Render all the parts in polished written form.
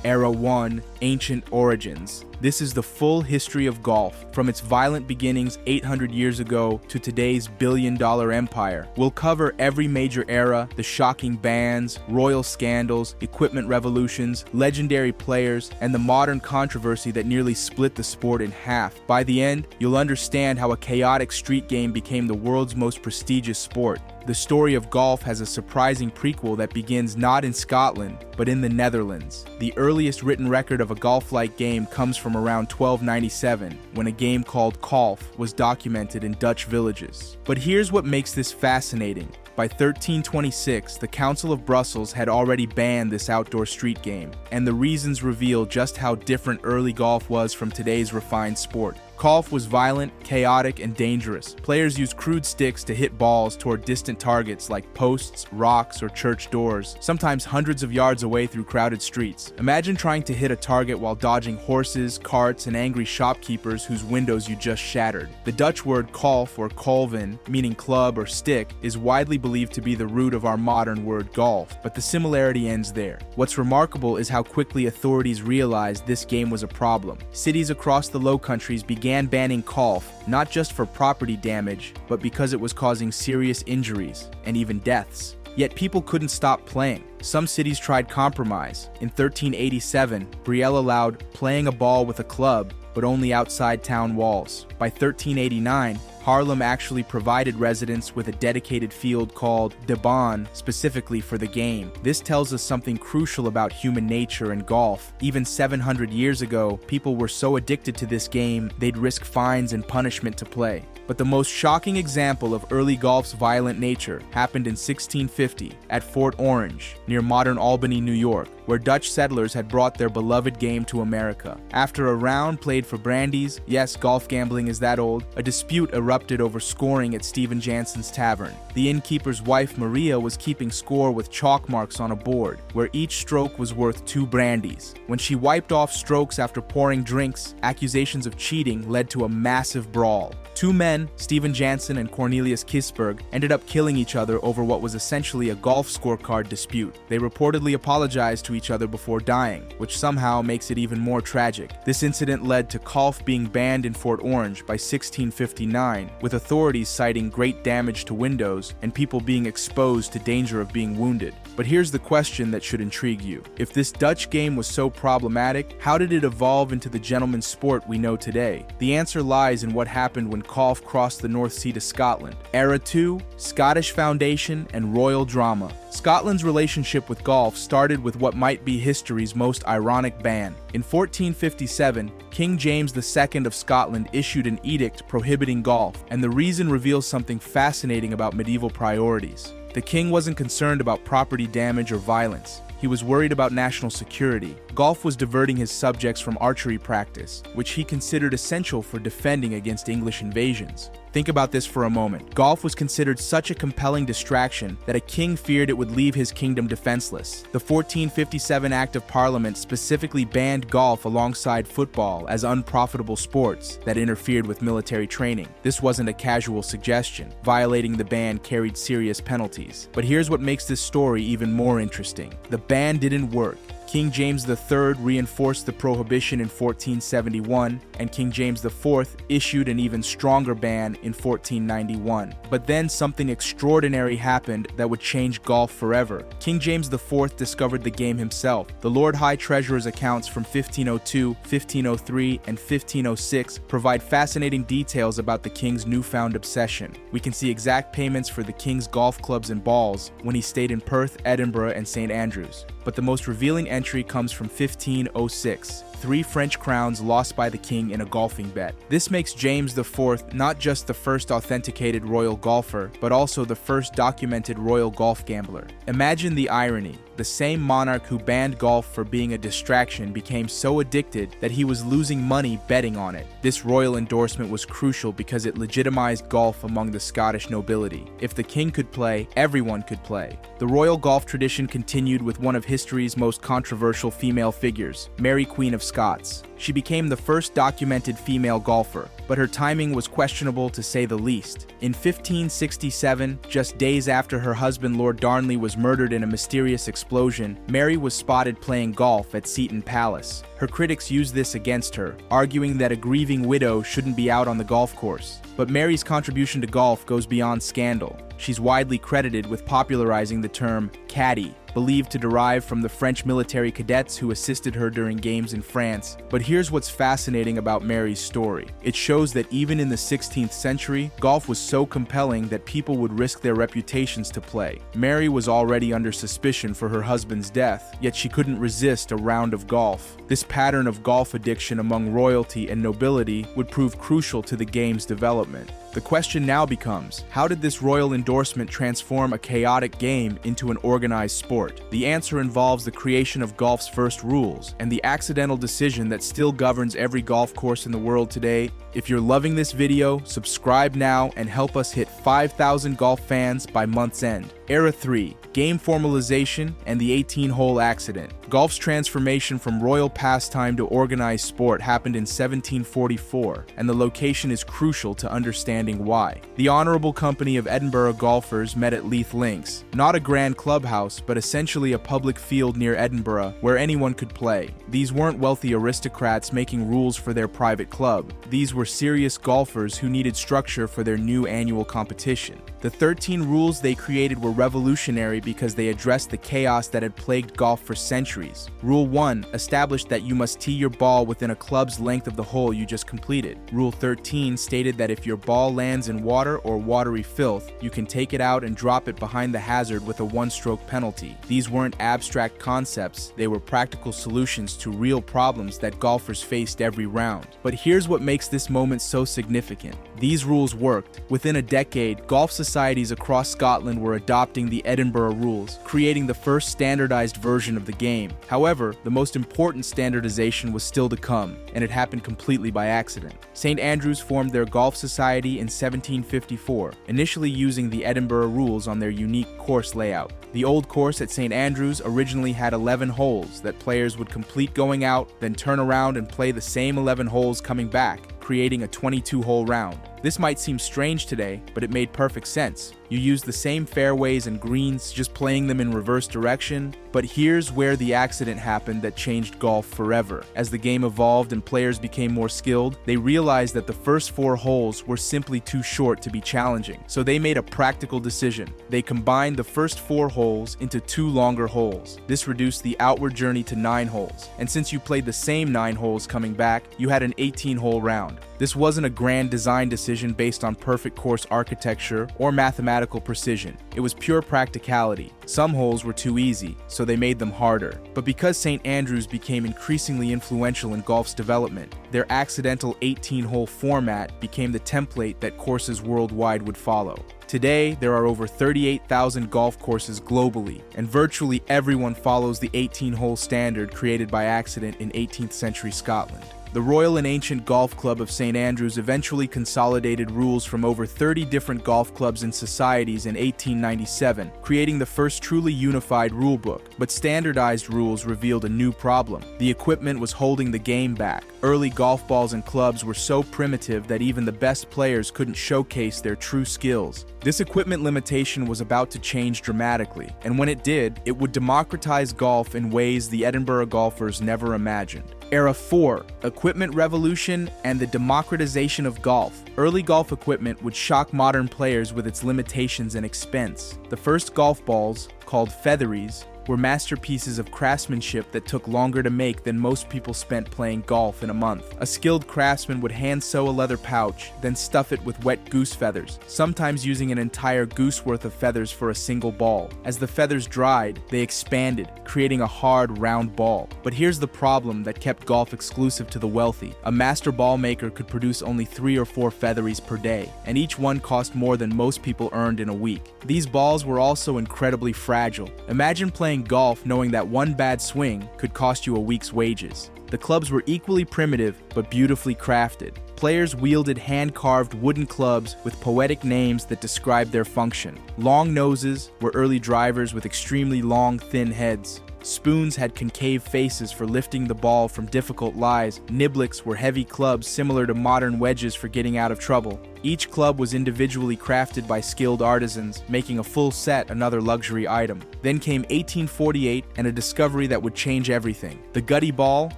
Era 1, Ancient Origins. This is the full history of golf, from its violent beginnings 800 years ago to today's billion-dollar empire. We'll cover every major era, the shocking bans, royal scandals, equipment revolutions, legendary players, and the modern controversy that nearly split the sport in half. By the end, you'll understand how a chaotic street game became the world's most prestigious sport. The story of golf has a surprising prequel that begins not in Scotland, but in the Netherlands. The earliest written record of a golf-like game comes from around 1297, when a game called colf was documented in Dutch villages. But here's what makes this fascinating. By 1326, the Council of Brussels had already banned this outdoor street game, and the reasons reveal just how different early golf was from today's refined sport. Colf was violent, chaotic, and dangerous. Players used crude sticks to hit balls toward distant targets like posts, rocks, or church doors, sometimes hundreds of yards away through crowded streets. Imagine trying to hit a target while dodging horses, carts, and angry shopkeepers whose windows you just shattered. The Dutch word kolf, or kolven, meaning club or stick, is widely believed to be the root of our modern word golf, but the similarity ends there. What's remarkable is how quickly authorities realized this game was a problem. Cities across the Low Countries began banning colf, not just for property damage, but because it was causing serious injuries and even deaths. Yet people couldn't stop playing. Some cities tried compromise. In 1387, Brielle allowed playing a ball with a club, but only outside town walls. By 1389, Haarlem actually provided residents with a dedicated field called de baan specifically for the game. This tells us something crucial about human nature and golf. Even 700 years ago, people were so addicted to this game, they'd risk fines and punishment to play. But the most shocking example of early golf's violent nature happened in 1650 at Fort Orange, near modern Albany, New York, where Dutch settlers had brought their beloved game to America. After a round played for brandies, yes, golf gambling is that old, a dispute erupted over scoring at Stephen Jansen's tavern. The innkeeper's wife, Maria, was keeping score with chalk marks on a board, where each stroke was worth 2 brandies. When she wiped off strokes after pouring drinks, accusations of cheating led to a massive brawl. 2 men, Stephen Jansen and Cornelius Kisberg, ended up killing each other over what was essentially a golf scorecard dispute. They reportedly apologized to each other before dying, which somehow makes it even more tragic. This incident led to colf being banned in Fort Orange by 1659, with authorities citing great damage to windows and people being exposed to danger of being wounded. But here's the question that should intrigue you. If this Dutch game was so problematic, how did it evolve into the gentleman's sport we know today? The answer lies in what happened when colf crossed the North Sea to Scotland. Era 2, Scottish foundation, and royal drama. Scotland's relationship with golf started with what might be history's most ironic ban. In 1457, King James II of Scotland issued an edict prohibiting golf, and the reason reveals something fascinating about medieval priorities. The king wasn't concerned about property damage or violence. He was worried about national security. Golf was diverting his subjects from archery practice, which he considered essential for defending against English invasions. Think about this for a moment. Golf was considered such a compelling distraction that a king feared it would leave his kingdom defenseless. The 1457 Act of Parliament specifically banned golf alongside football as unprofitable sports that interfered with military training. This wasn't a casual suggestion. Violating the ban carried serious penalties. But here's what makes this story even more interesting. The ban didn't work. King James III reinforced the prohibition in 1471, and King James IV issued an even stronger ban in 1491. But then something extraordinary happened that would change golf forever. King James IV discovered the game himself. The Lord High Treasurer's accounts from 1502, 1503, and 1506 provide fascinating details about the king's newfound obsession. We can see exact payments for the king's golf clubs and balls when he stayed in Perth, Edinburgh, and St. Andrews. But the most revealing entry comes from 1506. 3 French crowns lost by the king in a golfing bet. This makes James IV not just the first authenticated royal golfer, but also the first documented royal golf gambler. Imagine the irony. The same monarch who banned golf for being a distraction became so addicted that he was losing money betting on it. This royal endorsement was crucial because it legitimized golf among the Scottish nobility. If the king could play, everyone could play. The royal golf tradition continued with one of history's most controversial female figures, Mary Queen of Scots. She became the first documented female golfer, but her timing was questionable to say the least. In 1567, just days after her husband Lord Darnley was murdered in a mysterious explosion, Mary was spotted playing golf at Seton Palace. Her critics used this against her, arguing that a grieving widow shouldn't be out on the golf course. But Mary's contribution to golf goes beyond scandal. She's widely credited with popularizing the term caddy, believed to derive from the French military cadets who assisted her during games in France. But here's what's fascinating about Mary's story. It shows that even in the 16th century, golf was so compelling that people would risk their reputations to play. Mary was already under suspicion for her husband's death, yet she couldn't resist a round of golf. This pattern of golf addiction among royalty and nobility would prove crucial to the game's development. The question now becomes, how did this royal endorsement transform a chaotic game into an organized sport? The answer involves the creation of golf's first rules, and the accidental decision that still governs every golf course in the world today. If you're loving this video, subscribe now and help us hit 5,000 golf fans by month's end. Era 3. Game formalization and the 18-hole accident. Golf's transformation from royal pastime to organized sport happened in 1744, and the location is crucial to understanding why. The Honourable Company of Edinburgh golfers met at Leith Links, not a grand clubhouse, but essentially a public field near Edinburgh where anyone could play. These weren't wealthy aristocrats making rules for their private club. These were serious golfers who needed structure for their new annual competition. The 13 rules they created were revolutionary because they addressed the chaos that had plagued golf for centuries. Rule 1 established that you must tee your ball within a club's length of the hole you just completed. Rule 13 stated that if your ball lands in water or watery filth, you can take it out and drop it behind the hazard with a one-stroke penalty. These weren't abstract concepts, they were practical solutions to real problems that golfers faced every round. But here's what makes this moment so significant. These rules worked. Within a decade, golf societies across Scotland were adopting the Edinburgh rules, creating the first standardized version of the game. However, the most important standardization was still to come, and it happened completely by accident. St. Andrews formed their golf society in 1754, initially using the Edinburgh rules on their unique course layout. The old course at St. Andrews originally had 11 holes that players would complete going out, then turn around and play the same 11 holes coming back, creating a 22-hole round. This might seem strange today, but it made perfect sense. You use the same fairways and greens, just playing them in reverse direction. But here's where the accident happened that changed golf forever. As the game evolved and players became more skilled, they realized that the first 4 holes were simply too short to be challenging. So they made a practical decision. They combined the first 4 holes into 2 longer holes. This reduced the outward journey to 9 holes. And since you played the same 9 holes coming back, you had an 18-hole round. This wasn't a grand design decision based on perfect course architecture or mathematical precision. It was pure practicality. Some holes were too easy, so they made them harder. But because St. Andrews became increasingly influential in golf's development, their accidental 18-hole format became the template that courses worldwide would follow. Today, there are over 38,000 golf courses globally, and virtually everyone follows the 18-hole standard created by accident in 18th century Scotland. The Royal and Ancient Golf Club of St. Andrews eventually consolidated rules from over 30 different golf clubs and societies in 1897, creating the first truly unified rulebook. But standardized rules revealed a new problem. The equipment was holding the game back. Early golf balls and clubs were so primitive that even the best players couldn't showcase their true skills. This equipment limitation was about to change dramatically, and when it did, it would democratize golf in ways the Edinburgh golfers never imagined. Era 4, Equipment Revolution and the Democratization of Golf. Early golf equipment would shock modern players with its limitations and expense. The first golf balls, called featheries, were masterpieces of craftsmanship that took longer to make than most people spent playing golf in a month. A skilled craftsman would hand sew a leather pouch, then stuff it with wet goose feathers, sometimes using an entire goose worth of feathers for a single ball. As the feathers dried, they expanded, creating a hard, round ball. But here's the problem that kept golf exclusive to the wealthy. A master ball maker could produce only 3 or 4 featheries per day, and each one cost more than most people earned in a week. These balls were also incredibly fragile. Imagine playing golf knowing that one bad swing could cost you a week's wages. The clubs were equally primitive but beautifully crafted. Players wielded hand-carved wooden clubs with poetic names that described their function. Long noses were early drivers with extremely long, thin heads. Spoons had concave faces for lifting the ball from difficult lies. Niblicks were heavy clubs similar to modern wedges for getting out of trouble. Each club was individually crafted by skilled artisans, making a full set another luxury item. Then came 1848 and a discovery that would change everything. The gutty ball,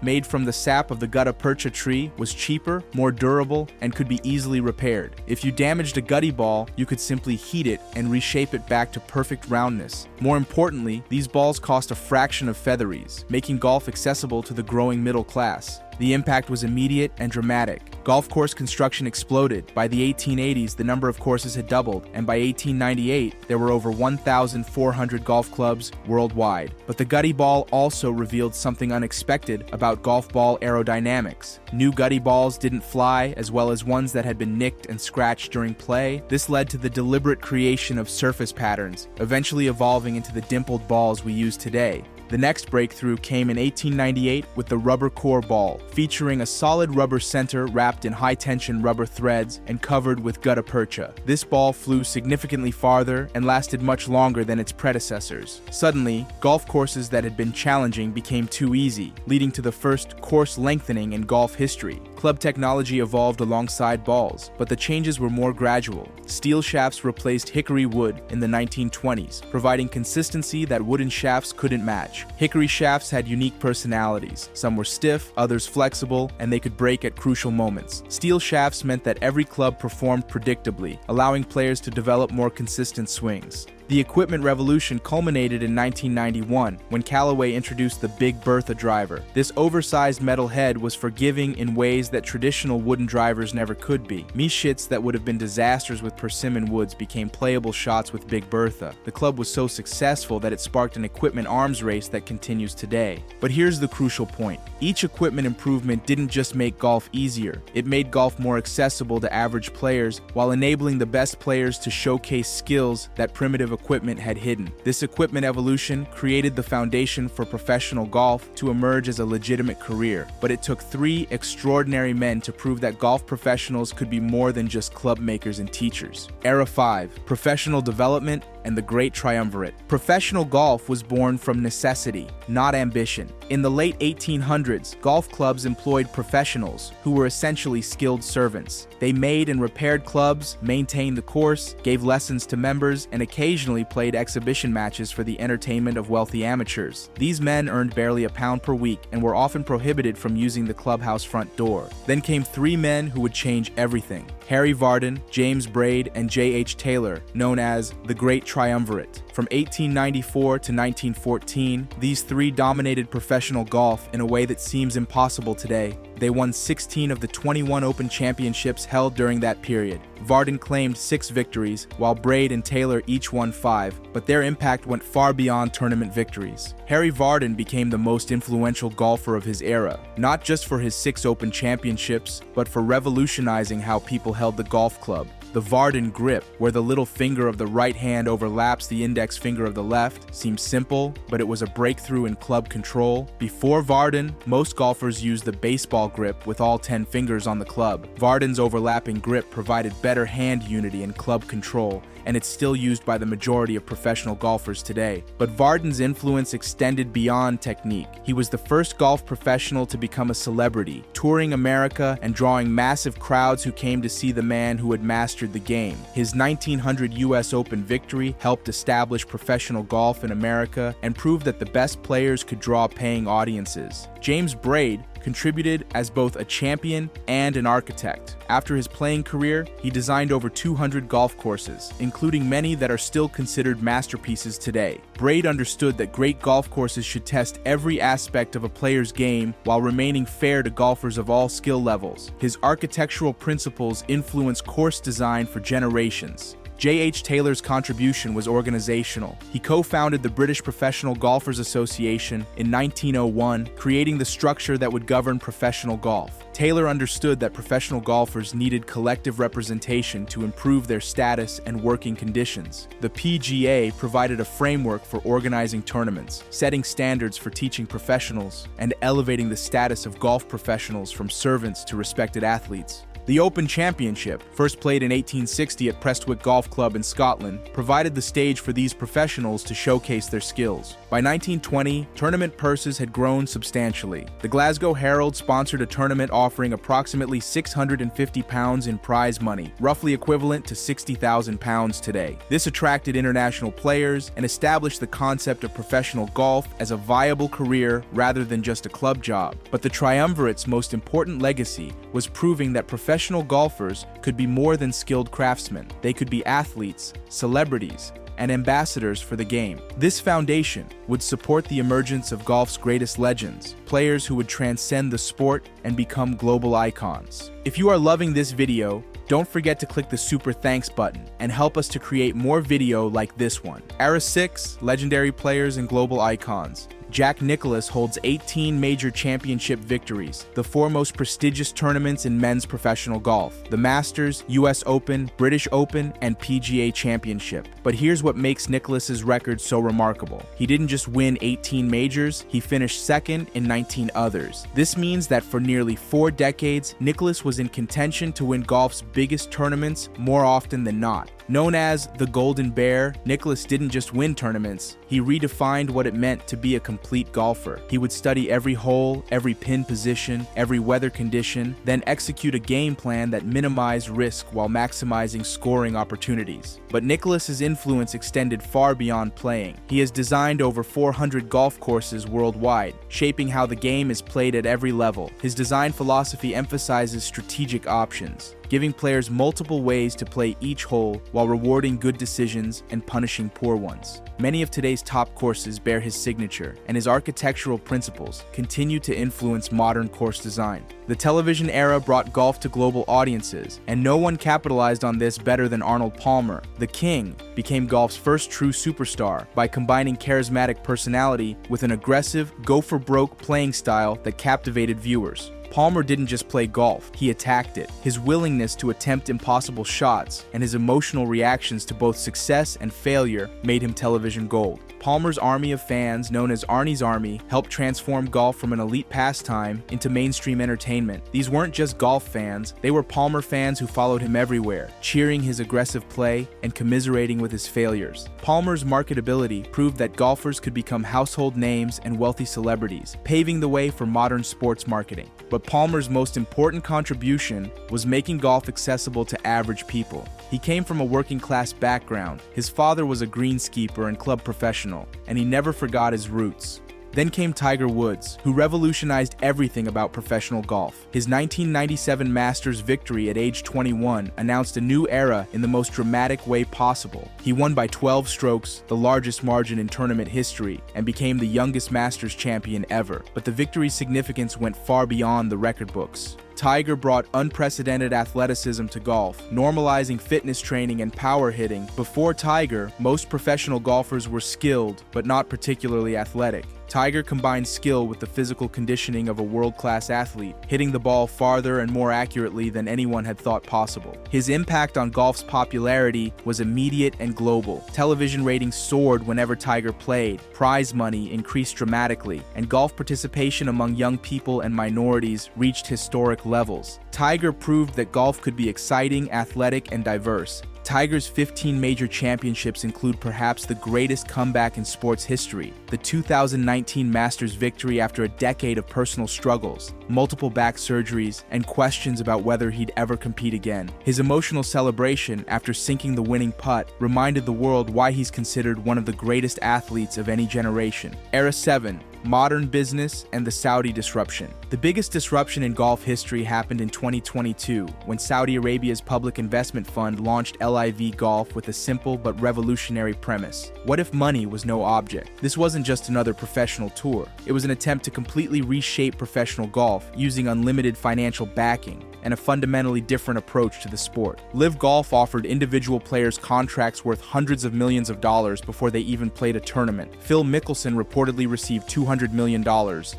made from the sap of the gutta percha tree, was cheaper, more durable, and could be easily repaired. If you damaged a gutty ball, you could simply heat it and reshape it back to perfect roundness. More importantly, these balls cost a fraction of featheries, making golf accessible to the growing middle class. The impact was immediate and dramatic. Golf course construction exploded. By the 1880s, the number of courses had doubled, and by 1898, there were over 1,400 golf clubs worldwide. But the gutty ball also revealed something unexpected about golf ball aerodynamics. New gutty balls didn't fly as well as ones that had been nicked and scratched during play. This led to the deliberate creation of surface patterns, eventually evolving into the dimpled balls we use today. The next breakthrough came in 1898 with the rubber core ball, featuring a solid rubber center wrapped in high-tension rubber threads and covered with gutta percha. This ball flew significantly farther and lasted much longer than its predecessors. Suddenly, golf courses that had been challenging became too easy, leading to the first course lengthening in golf history. Club technology evolved alongside balls, but the changes were more gradual. Steel shafts replaced hickory wood in the 1920s, providing consistency that wooden shafts couldn't match. Hickory shafts had unique personalities. Some were stiff, others flexible, and they could break at crucial moments. Steel shafts meant that every club performed predictably, allowing players to develop more consistent swings. The equipment revolution culminated in 1991 when Callaway introduced the Big Bertha driver. This oversized metal head was forgiving in ways that traditional wooden drivers never could be. Mishits that would have been disasters with persimmon woods became playable shots with Big Bertha. The club was so successful that it sparked an equipment arms race that continues today. But here's the crucial point. Each equipment improvement didn't just make golf easier, it made golf more accessible to average players while enabling the best players to showcase skills that primitive equipment had hidden. This equipment evolution created the foundation for professional golf to emerge as a legitimate career. But it took 3 extraordinary men to prove that golf professionals could be more than just club makers and teachers. Era 5, professional development and the Great Triumvirate. Professional golf was born from necessity, not ambition. In the late 1800s, golf clubs employed professionals who were essentially skilled servants. They made and repaired clubs, maintained the course, gave lessons to members, and occasionally played exhibition matches for the entertainment of wealthy amateurs. These men earned barely a pound per week and were often prohibited from using the clubhouse front door. Then came 3 men who would change everything: Harry Vardon, James Braid, and J.H. Taylor, known as the Great Triumvirate. From 1894 to 1914, these 3 dominated professional golf in a way that seems impossible today. They won 16 of the 21 Open Championships held during that period. Vardon claimed 6 victories, while Braid and Taylor each won 5, but their impact went far beyond tournament victories. Harry Vardon became the most influential golfer of his era, not just for his 6 Open Championships, but for revolutionizing how people held the golf club. The Vardon grip, where the little finger of the right hand overlaps the index finger of the left, seems simple, but it was a breakthrough in club control. Before Vardon, most golfers used the baseball grip with all 10 fingers on the club. Vardon's overlapping grip provided better hand unity and club control, and it's still used by the majority of professional golfers today. But Vardon's influence extended beyond technique. He was the first golf professional to become a celebrity, touring America and drawing massive crowds who came to see the man who had mastered the game. His 1900 US Open victory helped establish professional golf in America and proved that the best players could draw paying audiences. James Braid contributed as both a champion and an architect. After his playing career, he designed over 200 golf courses, including many that are still considered masterpieces today. Braid understood that great golf courses should test every aspect of a player's game while remaining fair to golfers of all skill levels. His architectural principles influenced course design for generations. J.H. Taylor's contribution was organizational. He co-founded the British Professional Golfers Association in 1901, creating the structure that would govern professional golf. Taylor understood that professional golfers needed collective representation to improve their status and working conditions. The PGA provided a framework for organizing tournaments, setting standards for teaching professionals, and elevating the status of golf professionals from servants to respected athletes. The Open Championship, first played in 1860 at Prestwick Golf Club in Scotland, provided the stage for these professionals to showcase their skills. By 1920, tournament purses had grown substantially. The Glasgow Herald sponsored a tournament offering approximately £650 in prize money, roughly equivalent to £60,000 today. This attracted international players and established the concept of professional golf as a viable career rather than just a club job. But the triumvirate's most important legacy was proving that professional golfers could be more than skilled craftsmen. They could be athletes, celebrities, and ambassadors for the game. This foundation would support the emergence of golf's greatest legends, players who would transcend the sport and become global icons. If you are loving this video, don't forget to click the super thanks button and help us to create more video like this one. Era 6, legendary players and global icons. Jack Nicklaus holds 18 major championship victories, the four most prestigious tournaments in men's professional golf: the Masters, US Open, British Open, and PGA Championship. But here's what makes Nicklaus's record so remarkable. He didn't just win 18 majors, he finished second in 19 others. This means that for nearly 4 decades, Nicklaus was in contention to win golf's biggest tournaments more often than not. Known as the Golden Bear, Nicklaus didn't just win tournaments, he redefined what it meant to be a complete golfer. He would study every hole, every pin position, every weather condition, then execute a game plan that minimized risk while maximizing scoring opportunities. But Nicklaus's influence extended far beyond playing. He has designed over 400 golf courses worldwide, shaping how the game is played at every level. His design philosophy emphasizes strategic options, giving players multiple ways to play each hole while rewarding good decisions and punishing poor ones. Many of today's top courses bear his signature, and his architectural principles continue to influence modern course design. The television era brought golf to global audiences, and no one capitalized on this better than Arnold Palmer. The King became golf's first true superstar by combining charismatic personality with an aggressive, go-for-broke playing style that captivated viewers. Palmer didn't just play golf, he attacked it. His willingness to attempt impossible shots and his emotional reactions to both success and failure made him television gold. Palmer's army of fans, known as Arnie's Army, helped transform golf from an elite pastime into mainstream entertainment. These weren't just golf fans, they were Palmer fans who followed him everywhere, cheering his aggressive play and commiserating with his failures. Palmer's marketability proved that golfers could become household names and wealthy celebrities, paving the way for modern sports marketing. But Palmer's most important contribution was making golf accessible to average people. He came from a working-class background. His father was a greenskeeper and club professional, and he never forgot his roots. Then came Tiger Woods, who revolutionized everything about professional golf. His 1997 Masters victory at age 21 announced a new era in the most dramatic way possible. He won by 12 strokes, the largest margin in tournament history, and became the youngest Masters champion ever. But the victory's significance went far beyond the record books. Tiger brought unprecedented athleticism to golf, normalizing fitness training and power hitting. Before Tiger, most professional golfers were skilled, but not particularly athletic. Tiger combined skill with the physical conditioning of a world-class athlete, hitting the ball farther and more accurately than anyone had thought possible. His impact on golf's popularity was immediate and global. Television ratings soared whenever Tiger played, prize money increased dramatically, and golf participation among young people and minorities reached historic levels. Tiger proved that golf could be exciting, athletic, and diverse. Tiger's 15 major championships include perhaps the greatest comeback in sports history, the 2019 Masters victory after a decade of personal struggles, multiple back surgeries, and questions about whether he'd ever compete again. His emotional celebration after sinking the winning putt reminded the world why he's considered one of the greatest athletes of any generation. Era 7. Modern business and the Saudi disruption. The biggest disruption in golf history happened in 2022 when Saudi Arabia's public investment fund launched LIV Golf with a simple but revolutionary premise. What if money was no object? This wasn't just another professional tour. It was an attempt to completely reshape professional golf using unlimited financial backing and a fundamentally different approach to the sport. LIV Golf offered individual players contracts worth hundreds of millions of dollars before they even played a tournament. Phil Mickelson reportedly received $200 million,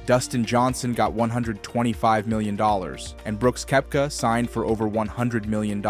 Dustin Johnson got $125 million, and Brooks Koepka signed for over $100 million.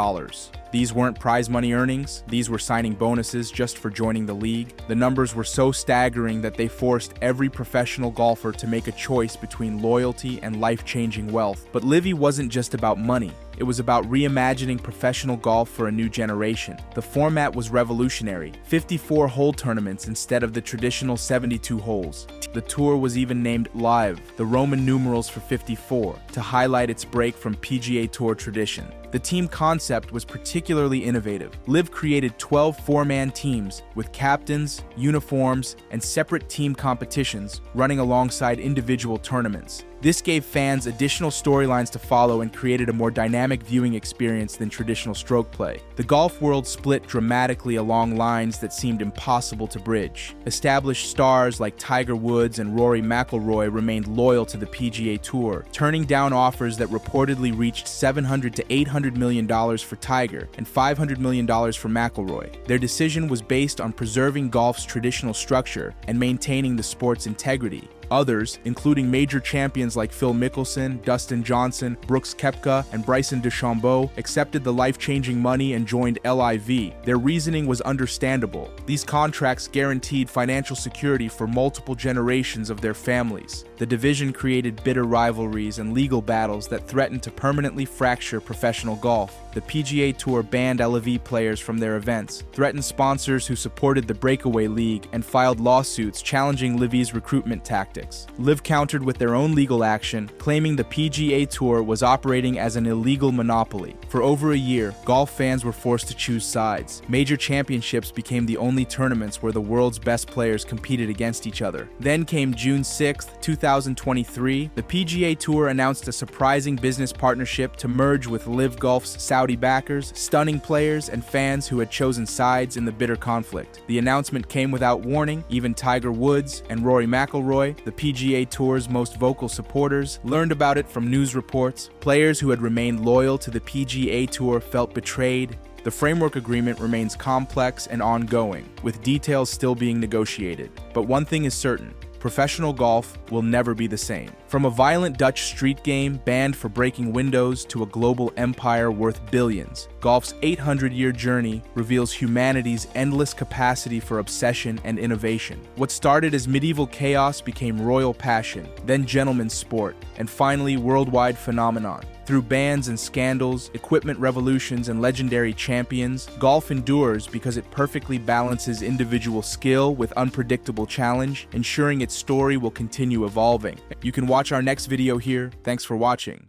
These weren't prize money earnings, these were signing bonuses just for joining the league. The numbers were so staggering that they forced every professional golfer to make a choice between loyalty and life-changing wealth. But LIV wasn't just about money. It was about reimagining professional golf for a new generation. The format was revolutionary, 54-hole tournaments instead of the traditional 72 holes. The tour was even named Live, the Roman numerals for 54, to highlight its break from PGA Tour tradition. The team concept was particularly innovative. LIV created 12 four-man teams with captains, uniforms, and separate team competitions running alongside individual tournaments. This gave fans additional storylines to follow and created a more dynamic viewing experience than traditional stroke play. The golf world split dramatically along lines that seemed impossible to bridge. Established stars like Tiger Woods and Rory McIlroy remained loyal to the PGA Tour, turning down offers that reportedly reached $700 to $800 million for Tiger and $500 million for McIlroy. Their decision was based on preserving golf's traditional structure and maintaining the sport's integrity. Others, including major champions like Phil Mickelson, Dustin Johnson, Brooks Koepka, and Bryson DeChambeau, accepted the life-changing money and joined LIV. Their reasoning was understandable. These contracts guaranteed financial security for multiple generations of their families. The division created bitter rivalries and legal battles that threatened to permanently fracture professional golf. The PGA Tour banned LIV players from their events, threatened sponsors who supported the breakaway league, and filed lawsuits challenging LIV's recruitment tactics. LIV countered with their own legal action, claiming the PGA Tour was operating as an illegal monopoly. For over a year, golf fans were forced to choose sides. Major championships became the only tournaments where the world's best players competed against each other. Then came June 6, 2023. The PGA Tour announced a surprising business partnership to merge with LIV Golf's Saudi backers, stunning players and fans who had chosen sides in the bitter conflict. The announcement came without warning. Even Tiger Woods and Rory McIlroy, the PGA Tour's most vocal supporters, learned about it from news reports. Players who had remained loyal to the PGA Tour felt betrayed. The framework agreement remains complex and ongoing, with details still being negotiated. But one thing is certain: professional golf will never be the same. From a violent Dutch street game banned for breaking windows to a global empire worth billions, golf's 800-year journey reveals humanity's endless capacity for obsession and innovation. What started as medieval chaos became royal passion, then gentleman's sport, and finally worldwide phenomenon. Through bans and scandals, equipment revolutions, and legendary champions, golf endures because it perfectly balances individual skill with unpredictable challenge, ensuring its story will continue evolving. You can watch our next video here. Thanks for watching.